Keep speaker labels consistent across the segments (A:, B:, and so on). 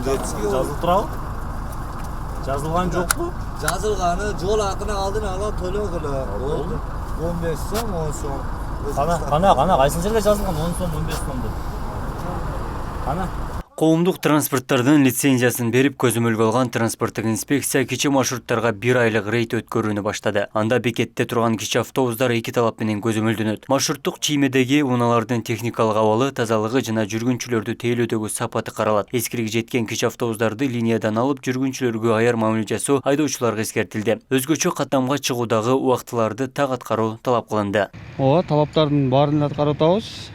A: Жазылып турабы? Жазылган жокпу?
B: Жазылганы жол акына алдын ала төлөгүлө. 15 сом, 10 сом.
A: Кана, кайсыл жерге жазылган 10 сом, 15 сом деп? Кана.
C: Коомдук транспорттардын лицензиясын берип көзөмөлгө алган транспорттук инспекция кичи маршруттарга 1 айлык рейд өткөрүүнү баштады. Анда бекетте турган кичи автобустар 2 талап менен көзөмөлдөнөт. Маршруттук чиймедеги унаалардын техникалык абалы, тазалыгы жана жүргүнчүлөрдү тейлөөдөгү сапаты каралат. Эскириги жеткен кичи автобустарды линиядан алып, жүргүнчүлөргө аяр мамиле жасоо айдоочуларга эскертилди. Өзгөчө каттамга чыгуудагы убактыларды так аткаруу талап кылынды.
D: Ооба, талаптардын баарын аткарып атабыз.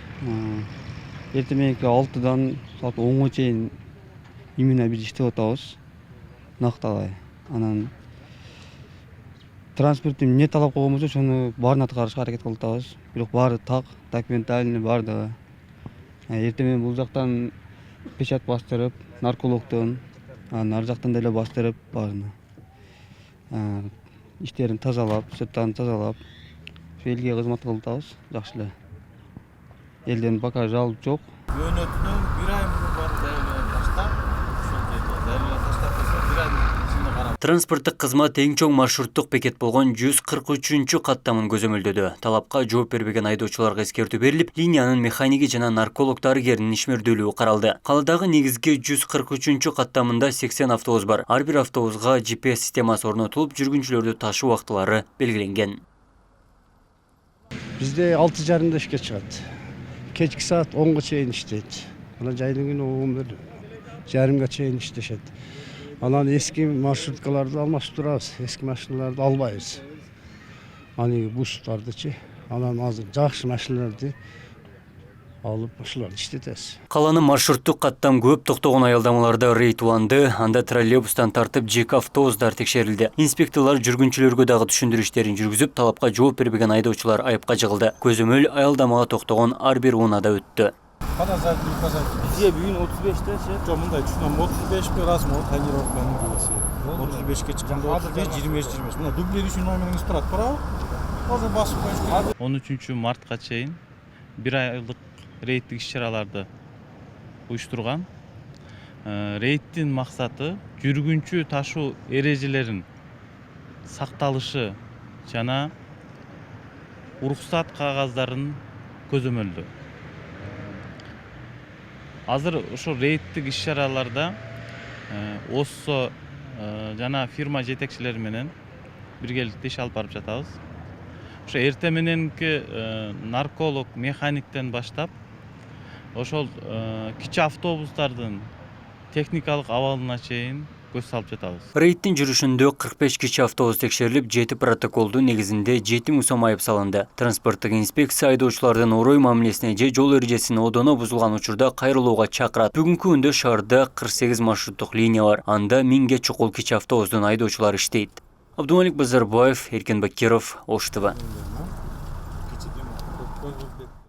D: Эртең мененки 6-дан саат 10-га чейин именно бир иштеп атабыз. Накталай. Анан транспорттун эмне талап койгон болсо, ошону баарын аткарышка аракет кылып атабыз. Бирок баары так, документальный бардыгы. Эртең менен бул жактан печать бастырып, наркологдон, ар жактан деле бастырып баарына. Иштерин тазалап, сырттарын тазалап, элге кызмат кылып атабыз. Жакшы эле. Элден пока жалоб жок.
A: Жөнөтүнөн 1 ай мурун барып даярдап таштап, ошол жерде даярдап таштап койсо 1 айдын ичинде карап.
C: Транспорттук кызмат эң чоң маршруттук бекет болгон 143 каттамын көзөмөлдөдү. Талапка жооп бербеген айдоочуларга эскертүү берилип, линиянын механиги жана нарколог дарыгеринин ишмердүүлүгү каралды. Калаадагы негизги 143 каттамында 80 автобус бар. Ар бир автобуска GPS системасы орнотулуп, жүргүнчүлөрдү ташуу убактылары белгиленген.
E: Бизде 6:30-да ишке чыгат. Кечки саат 10-га чейин иштейт. Анан жайдын күнү 11:30-га чейин иштешет. Анан эски маршруткаларды алмашып турабыз. Эски машиналарды албайбыз. Аны бустардычы. Анан азыр жакшы машиналарды алып ошолорду иштетебиз.
C: Каланын маршруттук каттам көп токтогон аялдамаларда рейд уланды. Анда троллейбустан тартып жеке автобустар текшерилди. Инспекторлор жүргүнчүлөргө дагы түшүндүрүү иштерин жүргүзүп, талапка жооп бербеген айдоочулар айыпка жыгылды. Көзөмөл аялдамага токтогон ар бир унаада өттү.
A: Бизге бүгүн 35-те, жок мындай түшүнөм, 35 размер тонировканын келеси. 35ке чыкканда 35, 25. Мына дублирующий номериңиз турат, туурабы? Азыр басып коюш керек.
F: 13 мартка чейин 1 айлык рейдтик иш-чараларды уюштурган. Рейдтин максаты жүргүнчү ташуу эрежелерин сакталышы жана уруксат кагаздарын көзөмөлдөө. Азыр ошо рейдтик иш-чараларда ОССО жана фирма жетекчилери менен биргеликте иш алып барып жатабыз. Ошо эртең мененки нарколог, механиктен баштап ошол кичи автобустардын техникалык абалына чейин көз салып жатабыз.
C: Рейдтин жүрүшүндө 45 кичи автобус текшерилип, 7 протоколдун негизинде 7000 сом айып салынды. Транспорттук инспекция айдоочулардын орой мамилесине же жол эрежесин одоно бузулган учурда кайрылууга чакырат. Бүгүнкү күндө шаарда 48 маршруттук линия бар. Анда 1000ге чукул кичи автобустун айдоочулары иштейт. Абдумалик Базарбаев, Эркен Бакиров, Ош ТВ.